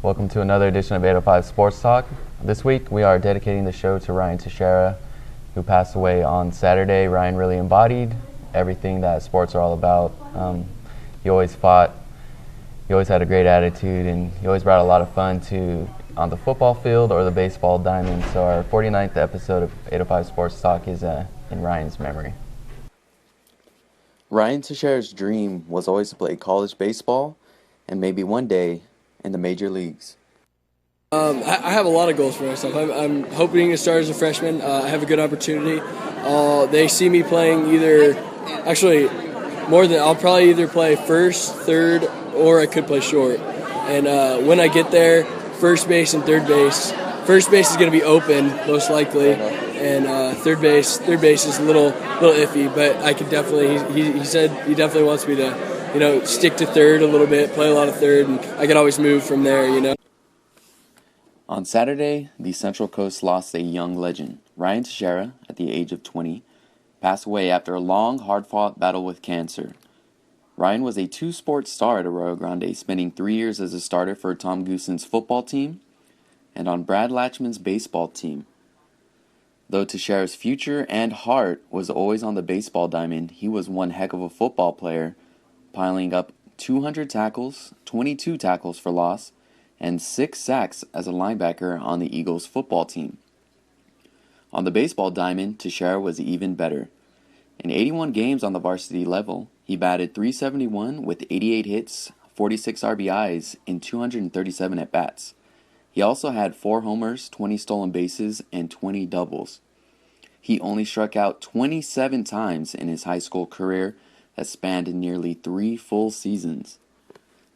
Welcome to another edition of 805 Sports Talk. This week we are dedicating the show to Ryan Teixeira, who passed away on Saturday. Ryan really embodied everything that sports are all about. He always fought, he always had a great attitude, and he always brought a lot of fun to on the football field or the baseball diamond. So our 49th episode of 805 Sports Talk is in Ryan's memory. Ryan Teixeira's dream was always to play college baseball and maybe one day in the major leagues. I have a lot of goals for myself. I'm hoping to start as a freshman. I have a good opportunity. They see me playing I'll probably either play first, third, or I could play short. And when I get there, first base and third base. First base is going to be open, most likely, and third base is a little iffy. But I could definitely. He said he definitely wants me to, stick to third a little bit, play a lot of third, and I can always move from there. On Saturday, the Central Coast lost a young legend. Ryan Teixeira, at the age of 20, passed away after a long, hard-fought battle with cancer. Ryan was a two-sport star at Arroyo Grande, spending 3 years as a starter for Tom Goosen's football team and on Brad Latchman's baseball team. Though Teixeira's future and heart was always on the baseball diamond, he was one heck of a football player, piling up 200 tackles, 22 tackles for loss, and 6 sacks as a linebacker on the Eagles football team. On the baseball diamond, Teixeira was even better. In 81 games on the varsity level, he batted .371 with 88 hits, 46 RBIs, in 237 at-bats. He also had 4 homers, 20 stolen bases, and 20 doubles. He only struck out 27 times in his high school career that spanned nearly 3 full seasons.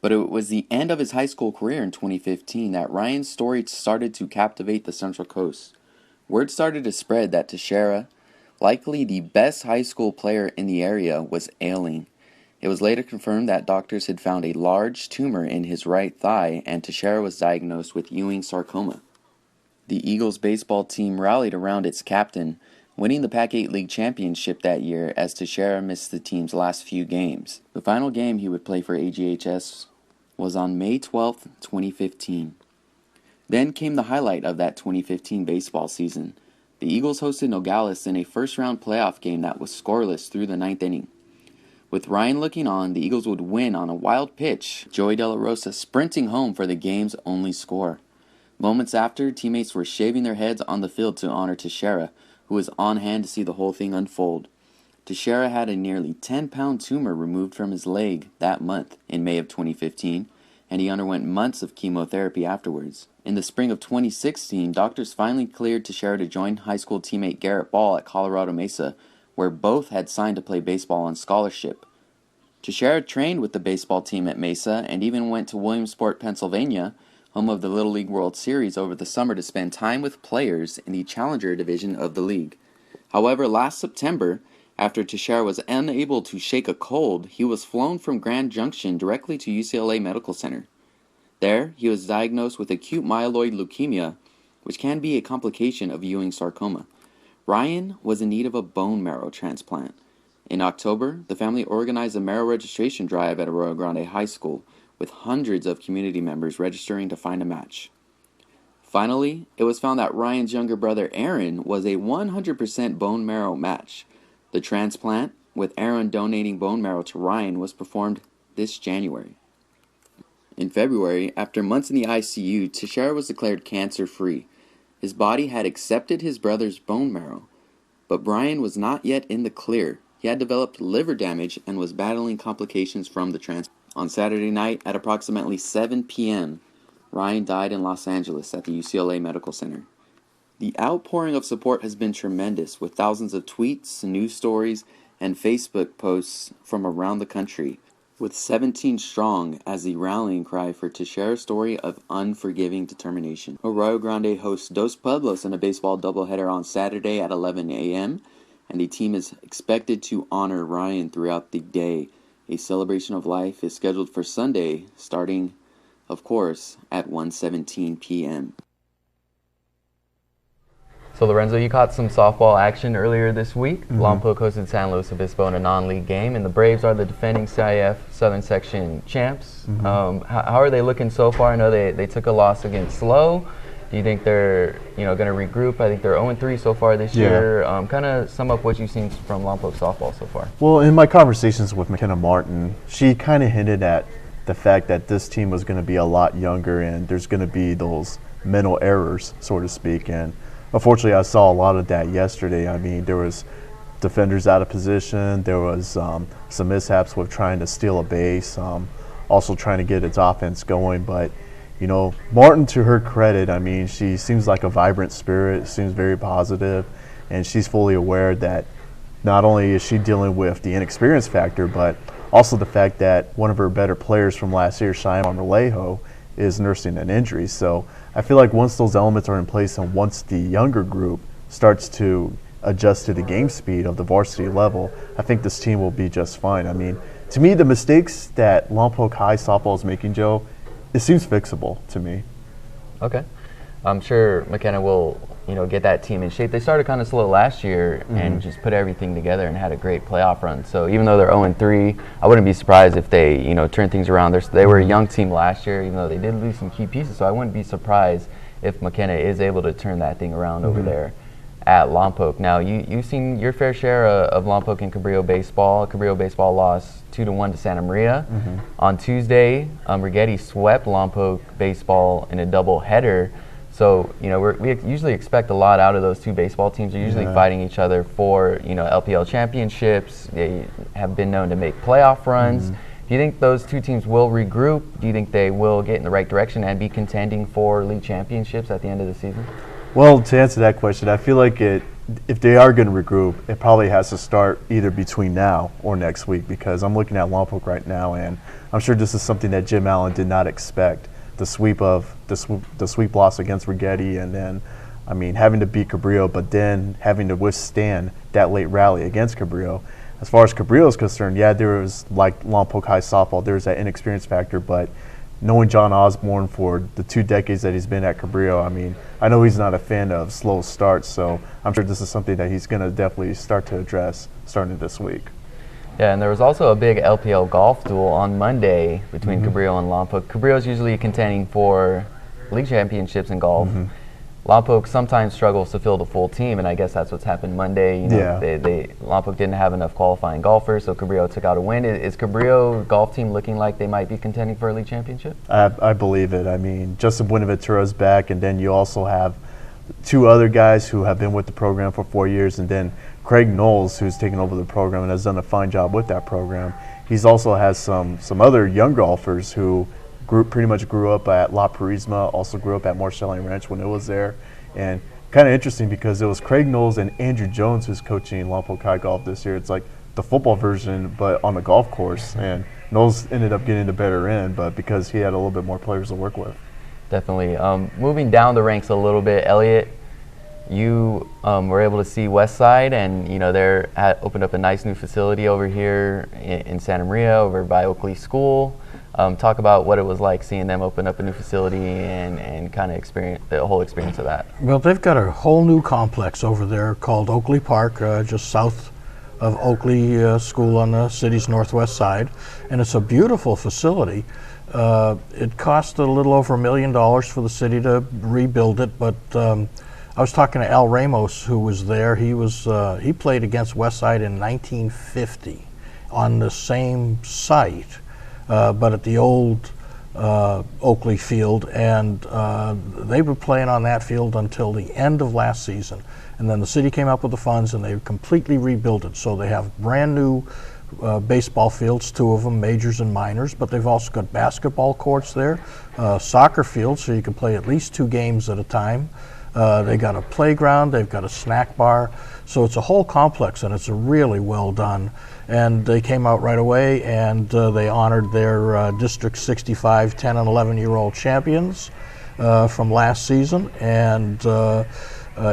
But it was the end of his high school career in 2015 that Ryan's story started to captivate the Central Coast. Word started to spread that Teixeira, likely the best high school player in the area, was ailing. It was later confirmed that doctors had found a large tumor in his right thigh, and Teixeira was diagnosed with Ewing sarcoma. The Eagles baseball team rallied around its captain, winning the Pac-8 League championship that year as Teixeira missed the team's last few games. The final game he would play for AGHS was on May 12, 2015. Then came the highlight of that 2015 baseball season. The Eagles hosted Nogales in a first-round playoff game that was scoreless through the 9th inning. With Ryan looking on, the Eagles would win on a wild pitch, Joey De La Rosa sprinting home for the game's only score. Moments after, teammates were shaving their heads on the field to honor Teixeira, who was on hand to see the whole thing unfold. Teixeira had a nearly 10-pound tumor removed from his leg that month in May of 2015, and he underwent months of chemotherapy afterwards. In the spring of 2016, doctors finally cleared Teixeira to join high school teammate Garrett Ball at Colorado Mesa, where both had signed to play baseball on scholarship. Teixeira trained with the baseball team at Mesa and even went to Williamsport, Pennsylvania, home of the Little League World Series, over the summer to spend time with players in the Challenger division of the league. However, last September, after Teixeira was unable to shake a cold, he was flown from Grand Junction directly to UCLA Medical Center. There, he was diagnosed with acute myeloid leukemia, which can be a complication of Ewing sarcoma. Ryan was in need of a bone marrow transplant. In October, the family organized a marrow registration drive at Arroyo Grande High School, with hundreds of community members registering to find a match. Finally, it was found that Ryan's younger brother Aaron was a 100% bone marrow match. The transplant, with Aaron donating bone marrow to Ryan, was performed this January. In February, after months in the ICU, Teixeira was declared cancer-free. His body had accepted his brother's bone marrow, but Ryan was not yet in the clear. He had developed liver damage and was battling complications from the transplant. On Saturday night at approximately 7 p.m., Ryan died in Los Angeles at the UCLA Medical Center. The outpouring of support has been tremendous, with thousands of tweets, news stories, and Facebook posts from around the country, with 17 strong as the rallying cry for Teixeira's story of unforgiving determination. Arroyo Grande hosts Dos Pueblos in a baseball doubleheader on Saturday at 11 a.m., and the team is expected to honor Ryan throughout the day. A celebration of life is scheduled for Sunday, starting, of course, at 1:17 p.m. So Lorenzo, you caught some softball action earlier this week. Lompoc hosted San Luis Obispo in a non-league game, and the Braves are the defending CIF Southern Section champs. How are they looking so far? I know they took a loss against Slow. Do you think they're going to regroup? I think they're 0-3 so far this year. Kind of sum up what you've seen from Lompoc softball so far. Well, in my conversations with McKenna Martin, she kind of hinted at the fact that this team was going to be a lot younger and there's going to be those mental errors, so to speak. And unfortunately, I saw a lot of that yesterday. I mean, there was defenders out of position. There was some mishaps with trying to steal a base, also trying to get its offense going. But, Martin, to her credit, I mean, she seems like a vibrant spirit, seems very positive, and she's fully aware that not only is she dealing with the inexperience factor, but also the fact that one of her better players from last year, Cheyenne Marmolejo, is nursing an injury. So I feel like once those elements are in place and once the younger group starts to adjust to the game speed of the varsity level, I think this team will be just fine. I mean, to me, the mistakes that Lompoc High softball is making, Joe, it seems fixable to me. Okay. I'm sure McKenna will, get that team in shape. They started kind of slow last year and just put everything together and had a great playoff run. So even though they're 0-3, I wouldn't be surprised if they, turn things around. They were a young team last year, even though they did lose some key pieces. So I wouldn't be surprised if McKenna is able to turn that thing around over there at Lompoc. Now, you've seen your fair share of Lompoc and Cabrillo baseball. Cabrillo baseball lost 2-1 to Santa Maria. On Tuesday, Rigetti swept Lompoc baseball in a doubleheader. So, we usually expect a lot out of those two baseball teams. They're usually fighting each other for, LPL championships. They have been known to make playoff runs. Do you think those two teams will regroup? Do you think they will get in the right direction and be contending for league championships at the end of the season? Well, to answer that question, I feel like if they are going to regroup, it probably has to start either between now or next week, because I'm looking at Lompoc right now, and I'm sure this is something that Jim Allen did not expect. The sweep loss against Rigetti, and then, I mean, having to beat Cabrillo, but then having to withstand that late rally against Cabrillo. As far as Cabrillo is concerned, there was, like Lompoc High softball, there's that inexperience factor, but knowing John Osborne for the 2 decades that he's been at Cabrillo, I mean, I know he's not a fan of slow starts, so I'm sure this is something that he's going to definitely start to address starting this week. Yeah, and there was also a big LPL golf duel on Monday between Cabrillo and Lompoc. Cabrillo's usually contending for league championships in golf. Lompoc sometimes struggles to fill the full team, and I guess that's what's happened Monday. Lompoc didn't have enough qualifying golfers, so Cabrillo took out a win. Is Cabrillo golf team looking like they might be contending for a league championship? I believe it. I mean, Justin Buenaventura's back, and then you also have 2 other guys who have been with the program for 4 years, and then Craig Knowles, who's taken over the program and has done a fine job with that program. He's also has some other young golfers who pretty much grew up at La Purisma, also grew up at Marcelline Ranch when it was there. And kind of interesting because it was Craig Knowles and Andrew Jones who's coaching Lompoc High Golf this year. It's like the football version, but on the golf course. And Knowles ended up getting the better end, but because he had a little bit more players to work with. Definitely. Moving down the ranks a little bit, Elliot, you were able to see Westside, and they're opened up a nice new facility over here in Santa Maria, over by Oakley School. Talk about what it was like seeing them open up a new facility and kind of experience the whole experience of that. Well, they've got a whole new complex over there called Oakley Park, just south of Oakley School on the city's northwest side, and it's a beautiful facility. It cost a little over $1 million for the city to rebuild it, but I was talking to Al Ramos, who was there. He played against Westside in 1950 on the same site, but at the old Oakley field, and they were playing on that field until the end of last season. And then the city came up with the funds, and they completely rebuilt it. So they have brand new baseball fields, 2 of them, majors and minors, but they've also got basketball courts there, soccer fields, so you can play at least 2 games at a time. They got a playground, they've got a snack bar, so it's a whole complex, and it's really well done. And they came out right away, and they honored their District 65 10 and 11-year-old champions from last season, and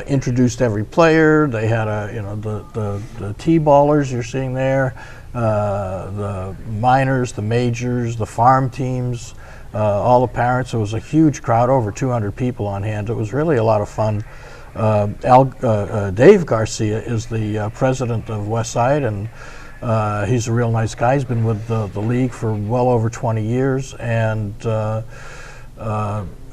introduced every player. They had the T-ballers you're seeing there, the minors, the majors, the farm teams, all the parents. It was a huge crowd, over 200 people on hand. It was really a lot of fun Dave Garcia is the president of Westside, and he's a real nice guy. He's been with the league for well over 20 years, and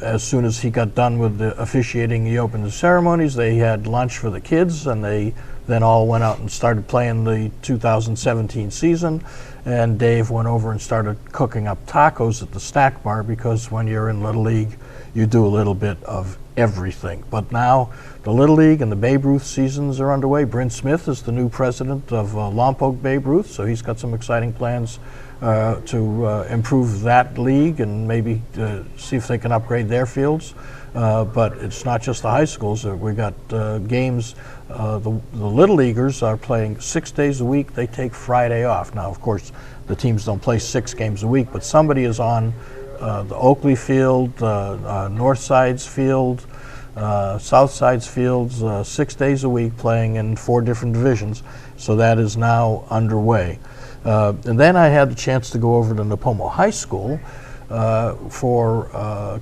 as soon as he got done with the officiating the opening ceremonies, they had lunch for the kids, and they then all went out and started playing the 2017 season. And Dave went over and started cooking up tacos at the snack bar, because when you're in Little League, you do a little bit of everything. But now the Little League and the Babe Ruth seasons are underway. Bryn Smith is the new president of Lompoc Babe Ruth, so he's got some exciting plans to improve that league and maybe see if they can upgrade their fields. But it's not just the high schools. We got games. The Little Leaguers are playing 6 days a week. They take Friday off. Now, of course, the teams don't play 6 games a week, but somebody is on the Oakley field, North Side's field, South Side's fields, 6 days a week, playing in 4 different divisions. So that is now underway. And then I had the chance to go over to Napomo High School for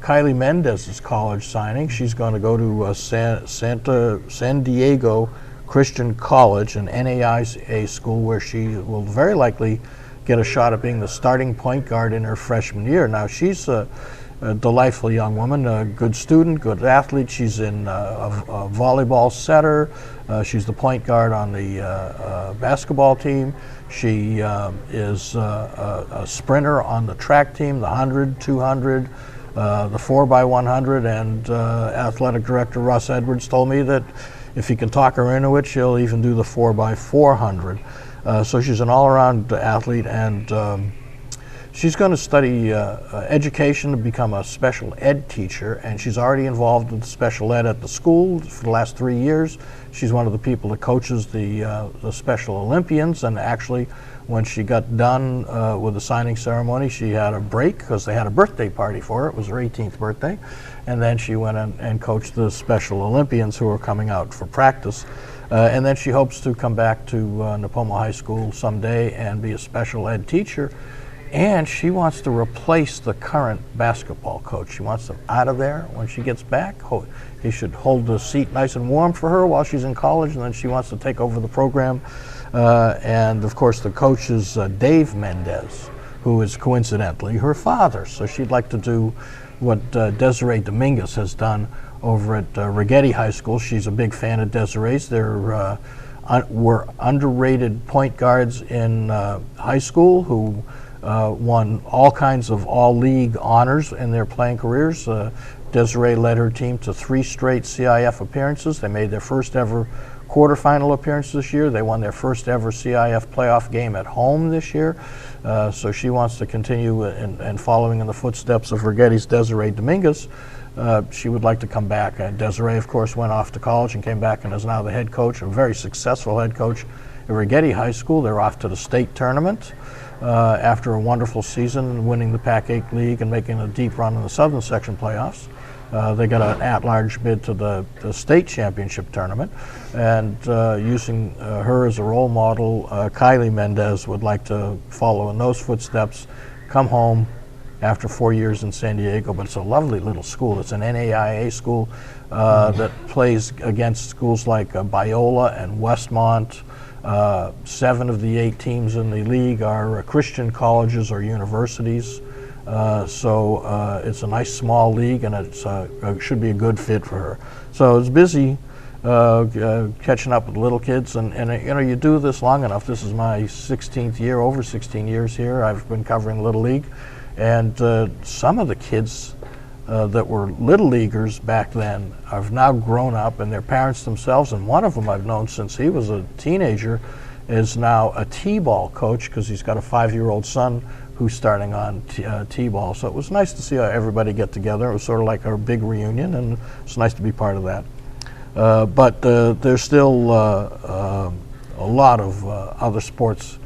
Kylie Mendez's college signing. She's going to go to San Diego Christian College, an NAIA school, where she will very likely get a shot at being the starting point guard in her freshman year. Now, she's a delightful young woman, a good student, good athlete. She's in a volleyball setter. She's the point guard on the basketball team. She is a sprinter on the track team, the 100, 200, the 4x100, and athletic director Russ Edwards told me that if he can talk her into it, she'll even do the 4x400. So she's an all-around athlete, and she's going to study education to become a special ed teacher, and she's already involved with special ed at the school for the last 3 years. She's one of the people that coaches the Special Olympians, and actually when she got done with the signing ceremony, she had a break because they had a birthday party for her. It was her 18th birthday, and then she went and coached the Special Olympians who are coming out for practice. And then she hopes to come back to Napomo High School someday and be a special ed teacher. And she wants to replace the current basketball coach. She wants him out of there when she gets back. He should hold the seat nice and warm for her while she's in college, and then she wants to take over the program. And of course, the coach is Dave Mendez, who is coincidentally her father. So she'd like to do what Desiree Dominguez has done over at Righetti High School. She's a big fan of Desiree's. They're were underrated point guards in high school who won all kinds of all-league honors in their playing careers. Desiree led her team to 3 straight CIF appearances. They made their first ever quarterfinal appearance this year. They won their first ever CIF playoff game at home this year. So she wants to continue in following in the footsteps of Righetti's Desiree Dominguez. She would like to come back. Desiree, of course, went off to college and came back and is now the head coach, a very successful head coach at Righetti High School. They're off to the state tournament after a wonderful season, winning the Pac-8 League and making a deep run in the Southern Section playoffs. They got an at-large bid to the state championship tournament, and using her as a role model, Kylie Mendez would like to follow in those footsteps, come home after 4 years in San Diego. But it's a lovely little school. It's an NAIA school that plays against schools like Biola and Westmont. 7 of the 8 teams in the league are Christian colleges or universities. So it's a nice small league, and it should be a good fit for her. So it's busy catching up with little kids, and you know, you do this long enough. This is my 16th year, over 16 years here. I've been covering Little League, and some of the kids that were Little Leaguers back then have now grown up, and their parents themselves, and one of them I've known since he was a teenager, is now a T-ball coach because he's got a 5-year-old son who's starting on T-ball. So it was nice to see everybody get together. It was sort of like our big reunion, and it's nice to be part of that. But there's still a lot of other sports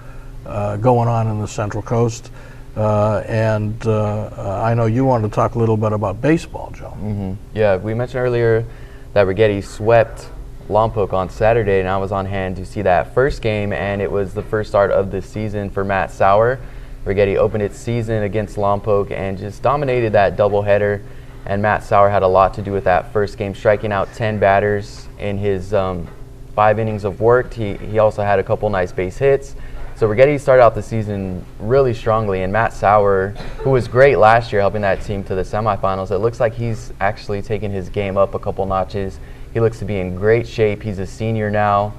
going on in the Central Coast. And I know you wanted to talk a little bit about baseball, Joe. Mm-hmm. Yeah, we mentioned earlier that Righetti swept Lompoc on Saturday, and I was on hand to see that first game, and it was the first start of the season for Matt Sauer. Righetti opened its season against Lompoc and just dominated that doubleheader, and Matt Sauer had a lot to do with that first game, striking out 10 batters in his 5 innings of work. He also had a couple nice base hits. So Rigetti started out the season really strongly, and Matt Sauer, who was great last year helping that team to the semifinals, it looks like he's actually taken his game up a couple notches. He looks to be in great shape. He's a senior now.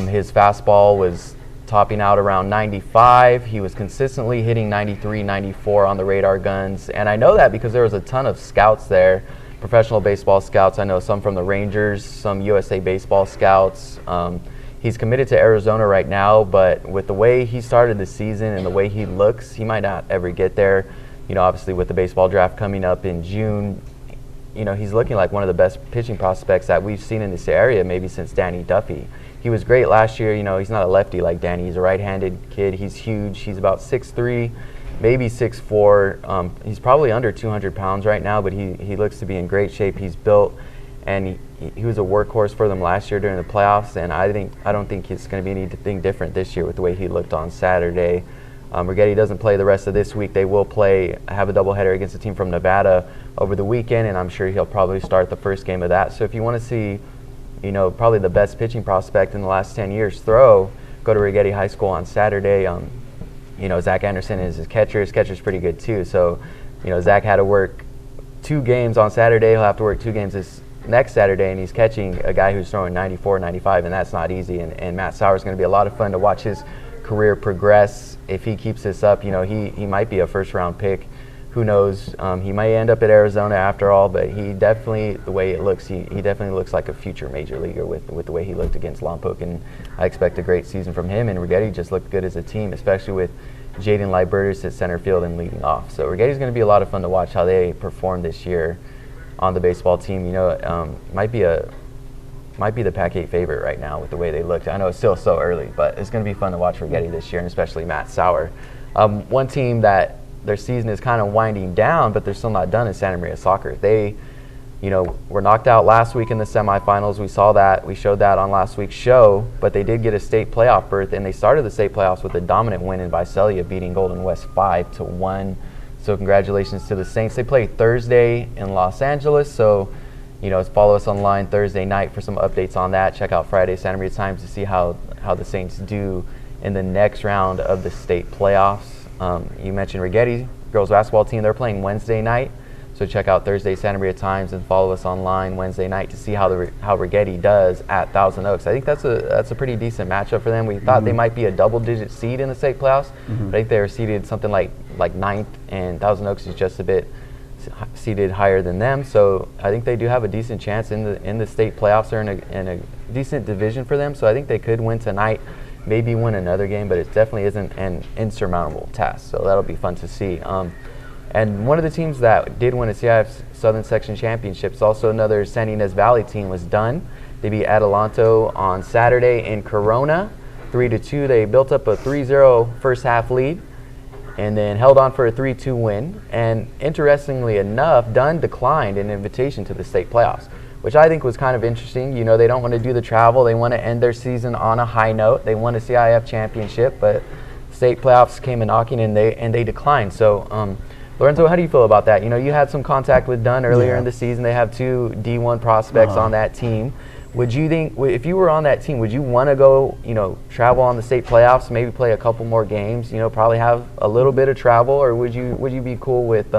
His fastball was topping out around 95. He was consistently hitting 93, 94 on the radar guns, and I know that because there was a ton of scouts there, professional baseball scouts. I know some from the Rangers, some USA Baseball scouts. He's committed to Arizona right now, but with the way he started the season and the way he looks, he might not ever get there. Obviously with the baseball draft coming up in June, he's looking like one of the best pitching prospects that we've seen in this area maybe since Danny Duffy. He was great last year. He's not a lefty like Danny. He's a right-handed kid. He's huge. He's about 6'3", maybe 6'4". He's probably under 200 pounds right now, but he looks to be in great shape. He's built, and he was a workhorse for them last year during the playoffs, and I don't think it's going to be anything different this year with the way he looked on Saturday. Rigetti doesn't play the rest of this week. They will have a doubleheader against a team from Nevada over the weekend, and I'm sure he'll probably start the first game of that. So if you want to see, probably the best pitching prospect in the last 10 years go to Rigetti High School on Saturday. Zach Anderson is his catcher. His catcher's pretty good too. So, Zach had to work 2 games on Saturday. He'll have to work 2 games this next Saturday, and he's catching a guy who's throwing 94, 95, and that's not easy. And Matt Sauer is going to be a lot of fun to watch his career progress. If he keeps this up, he might be a first-round pick. Who knows? He might end up at Arizona after all, but he definitely, the way it looks, he definitely looks like a future major leaguer with the way he looked against Lompoc, and I expect a great season from him. And Rigetti just looked good as a team, especially with Jaden Libertus at center field and leading off. So Rigetti's going to be a lot of fun to watch how they perform this year on the baseball team. Might be the Pac-8 favorite right now with the way they looked. I know it's still so early, but it's going to be fun to watch Rigetti this year, and especially Matt Sauer. One team that their season is kind of winding down, but they're still not done is Santa Maria Soccer. They, were knocked out last week in the semifinals. We saw that. We showed that on last week's show, but they did get a state playoff berth, and they started the state playoffs with a dominant win in Visalia, beating Golden West 5-1. So congratulations to the Saints. They play Thursday in Los Angeles, so follow us online Thursday night for some updates on that. Check out Friday Santa Maria Times to see how the Saints do in the next round of the state playoffs. You mentioned Rigetti girls basketball team. They're playing Wednesday night, so check out Thursday Santa Maria Times and follow us online Wednesday night to see how Rigetti does at Thousand Oaks. I think that's a pretty decent matchup for them. We thought they might be a double-digit seed in the state playoffs. But I think they were seeded something like 9th, and Thousand Oaks is just a bit seeded higher than them. So I think they do have a decent chance in the state playoffs. They're in a decent division for them, so I think they could win tonight. Maybe win another game, but it definitely isn't an insurmountable task. So that'll be fun to see. And one of the teams that did win a CIF Southern Section Championship is also another San Ynez Valley team, was Dunn. They beat Adelanto on Saturday in Corona, 3-2. They built up a 3-0 first half lead and then held on for a 3-2 win. And interestingly enough, Dunn declined an invitation to the state playoffs, which I think was kind of interesting. They don't want to do the travel. They want to end their season on a high note. They won a CIF championship, but state playoffs came a knocking, and they declined. So, Lorenzo, how do you feel about that? You had some contact with Dunn earlier in the season. They have 2 D1 prospects on that team. Would you think, if you were on that team, would you want to go, travel on the state playoffs, maybe play a couple more games, probably have a little bit of travel, or would you be cool with,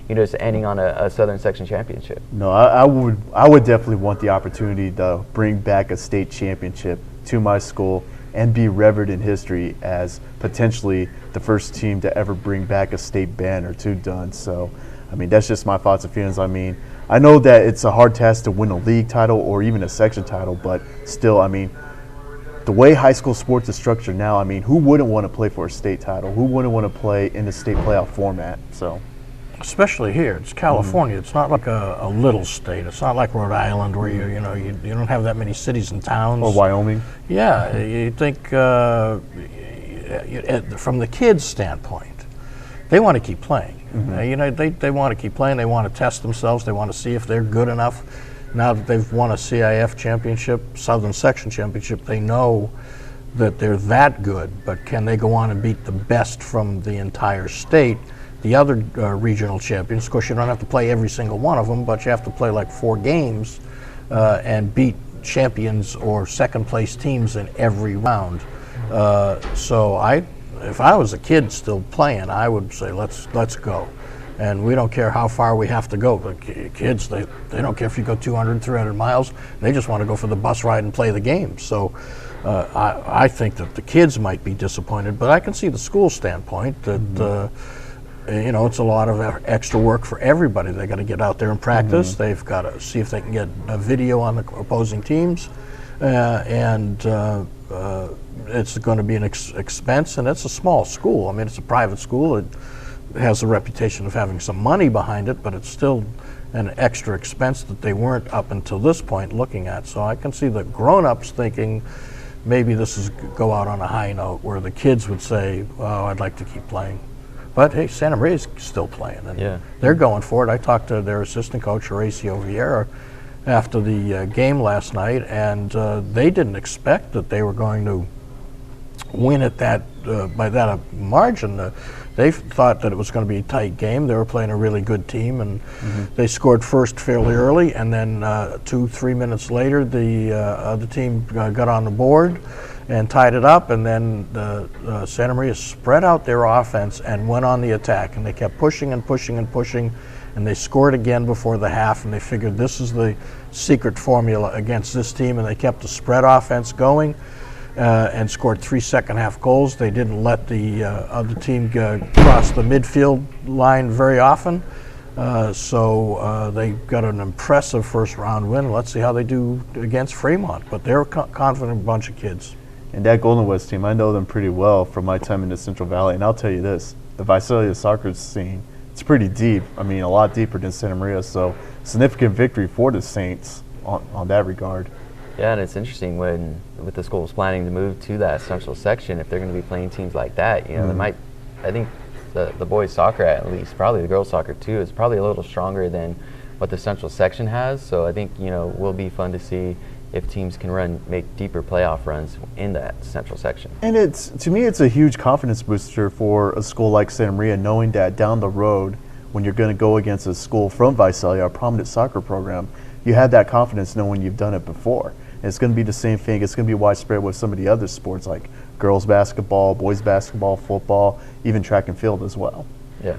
just ending on a Southern Section championship? No, I would definitely want the opportunity to bring back a state championship to my school and be revered in history as potentially the first team to ever bring back a state banner to Dunn. So, that's just my thoughts and feelings. I know that it's a hard task to win a league title or even a section title, but still, the way high school sports is structured now, who wouldn't want to play for a state title? Who wouldn't want to play in the state playoff format? So, especially here, it's California. It's not like a little state. It's not like Rhode Island where you don't have that many cities and towns. Or Wyoming. Yeah, you think from the kids' standpoint, they want to keep playing. They want to keep playing. They want to test themselves. They want to see if they're good enough. Now that they've won a CIF championship, Southern Section championship, they know that they're that good. But can they go on and beat the best from the entire state? the other regional champions. Of course, you don't have to play every single one of them, but you have to play like 4 games and beat champions or second place teams in every round. So if I was a kid still playing, I would say let's go. And we don't care how far we have to go. But kids, they don't care if you go 200, 300 miles. They just want to go for the bus ride and play the game. So I think that the kids might be disappointed, but I can see the school standpoint that it's a lot of extra work for everybody. They got to get out there and practice. They've got to see if they can get a video on the opposing teams, and it's going to be an expense. And it's a small school. I mean, it's a private school. It has a reputation of having some money behind it, but it's still an extra expense that they weren't up until this point looking at. So I can see the grown-ups thinking maybe this is go out on a high note, where the kids would say, "Oh, I'd like to keep playing." But hey, Santa Maria's still playing, and they're going for it. I talked to their assistant coach, Horacio Vieira, after the game last night, and they didn't expect that they were going to win at by that margin. They thought that it was going to be a tight game. They were playing a really good team, and they scored first fairly early, and then 2-3 minutes later, the other team got on the board and tied it up, and then Santa Maria spread out their offense and went on the attack, and they kept pushing and pushing and pushing, and they scored again before the half, and they figured this is the secret formula against this team, and they kept the spread offense going. And scored 3 second-half goals. They didn't let the other team cross the midfield line very often, so they got an impressive first-round win. Let's see how they do against Fremont, but they're a confident bunch of kids. And that Golden West team, I know them pretty well from my time in the Central Valley, and I'll tell you this, the Visalia soccer scene, it's pretty deep. I mean, a lot deeper than Santa Maria, so significant victory for the Saints on that regard. Yeah, and it's interesting with the schools planning to move to that central section, if they're going to be playing teams like that, they might, I think the boys soccer at least, probably the girls soccer too, is probably a little stronger than what the central section has. So I think, will be fun to see if teams can make deeper playoff runs in that central section. And to me, it's a huge confidence booster for a school like Santa Maria, knowing that down the road, when you're going to go against a school from Visalia, a prominent soccer program, you have that confidence knowing you've done it before. It's going to be the same thing. It's going to be widespread with some of the other sports like girls basketball, boys basketball, football, even track and field as well. Yeah.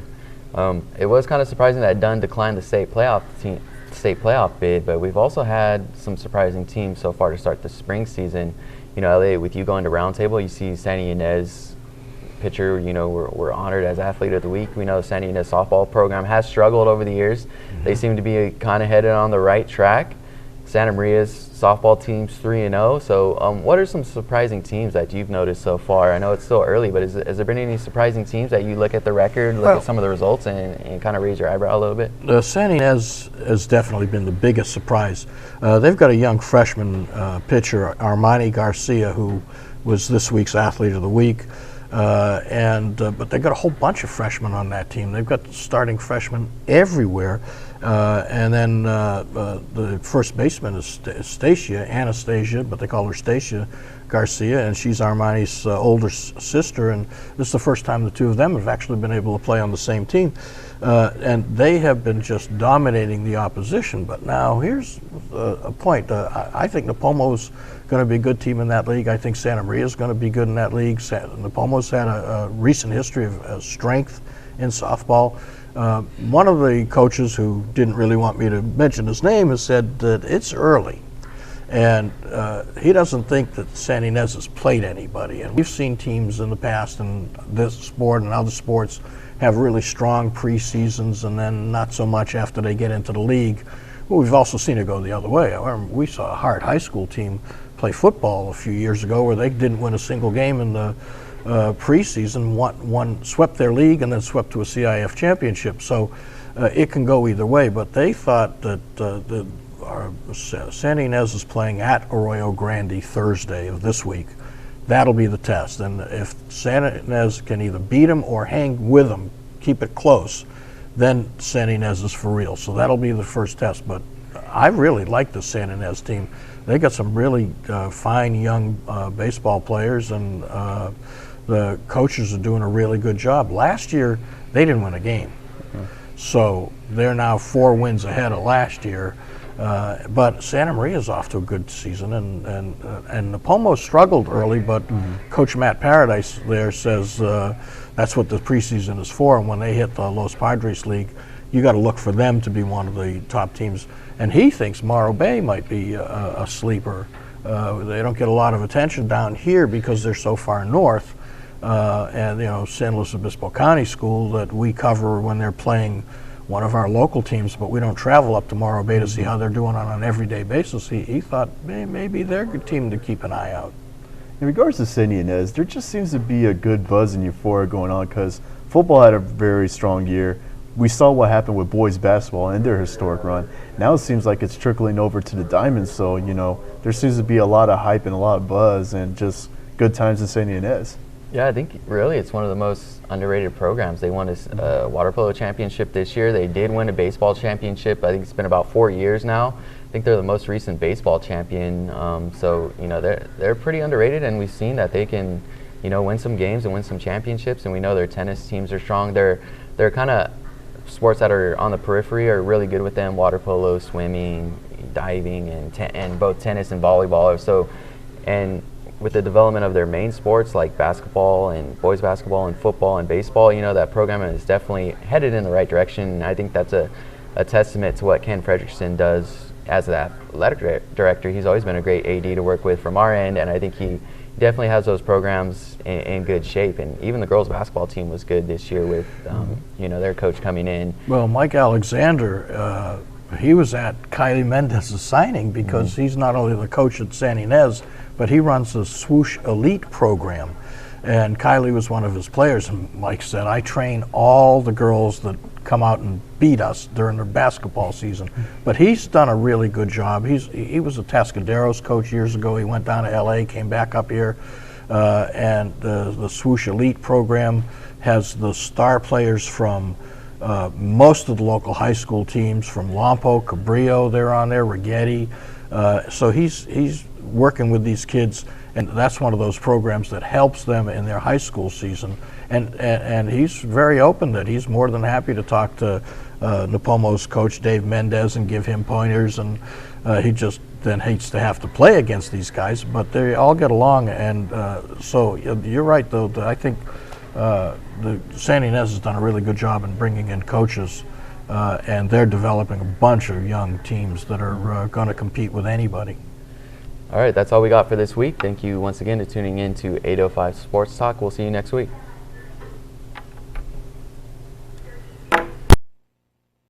It was kind of surprising that Dunn declined the state playoff bid, but we've also had some surprising teams so far to start the spring season. Elliot, with you going to Roundtable, you see Santa Ynez pitcher, we're honored as Athlete of the Week. We know the Santa Ynez softball program has struggled over the years. They seem to be kind of headed on the right track. Santa Maria's softball team's 3-0. So what are some surprising teams that you've noticed so far? I know it's still early, but has there been any surprising teams that you look at the record, look at some of the results, and kind of raise your eyebrow a little bit? Santa Ynez has definitely been the biggest surprise. They've got a young freshman pitcher, Armani Garcia, who was this week's Athlete of the Week. But they've got a whole bunch of freshmen on that team. They've got starting freshmen everywhere. And then the first baseman is Anastasia, but they call her Stacia Garcia, and she's Armani's older sister, and this is the first time the two of them have actually been able to play on the same team. And they have been just dominating the opposition. But now here's a point. I think Napomo's going to be a good team in that league. I think Santa Maria is going to be good in that league. Napomo's had a recent history of strength in softball. One of the coaches who didn't really want me to mention his name has said that it's early. And he doesn't think that Santa Ynez has played anybody. And we've seen teams in the past in this sport and other sports have really strong preseasons and then not so much after they get into the league. Well, we've also seen it go the other way. We saw a Hart High School team play football a few years ago where they didn't win a single game in the preseason, swept their league and then swept to a CIF championship. So it can go either way. But they thought that Santa Ynez is playing at Arroyo Grande Thursday of this week. That'll be the test. And if Santa Ynez can either beat them or hang with them, keep it close, then Santa Ynez is for real. So that'll be the first test. But I really like the Santa Ynez team. They got some really fine young baseball players, and the coaches are doing a really good job. Last year, they didn't win a game. So they're now 4 wins ahead of last year. But Santa Maria's off to a good season, and Napomo struggled early, but Coach Matt Paradise there says that's what the preseason is for, and when they hit the Los Padres League, you got to look for them to be one of the top teams. And he thinks Morro Bay might be a sleeper. They don't get a lot of attention down here because they're so far north. And San Luis Obispo County School that we cover when they're playing one of our local teams, but we don't travel up to Morro Bay to see how they're doing on an everyday basis. He thought maybe they're a good team to keep an eye out. In regards to San Ynez, there just seems to be a good buzz and euphoria going on because football had a very strong year. We saw what happened with boys basketball and their historic run. Now it seems like it's trickling over to the Diamonds, so there seems to be a lot of hype and a lot of buzz and just good times in San Ynez. Yeah, I think really it's one of the most underrated programs. They won a water polo championship this year. They did win a baseball championship. I think it's been about 4 years now. I think they're the most recent baseball champion. So they're pretty underrated, and we've seen that they can win some games and win some championships. And we know their tennis teams are strong. They're kind of sports that are on the periphery are really good with them: water polo, swimming, diving, and both tennis and volleyball. So, and with the development of their main sports like basketball and boys basketball and football and baseball, that program is definitely headed in the right direction. And I think that's a testament to what Ken Fredrickson does as an athletic director. He's always been a great AD to work with from our end, and I think he definitely has those programs in good shape. And even the girls basketball team was good this year with their coach coming in. Well, Mike Alexander, he was at Kylie Mendez's signing because he's not only the coach at San Ynez, but he runs the Swoosh Elite program. And Kylie was one of his players, and Mike said, I train all the girls that come out and beat us during their basketball season. But he's done a really good job. He was a Tascaderos coach years ago. He went down to LA, came back up here, and the Swoosh Elite program has the star players from most of the local high school teams, from Lompo, Cabrillo, they're on there, Rigetti. So he's working with these kids, and that's one of those programs that helps them in their high school season. And he's very open that he's more than happy to talk to Napomo's coach, Dave Mendez, and give him pointers. And he just then hates to have to play against these guys, but they all get along. And so you're right, though. I think the San Ynez has done a really good job in bringing in coaches, and they're developing a bunch of young teams that are going to compete with anybody. All right, that's all we got for this week. Thank you once again for tuning in to 805 Sports Talk. We'll see you next week.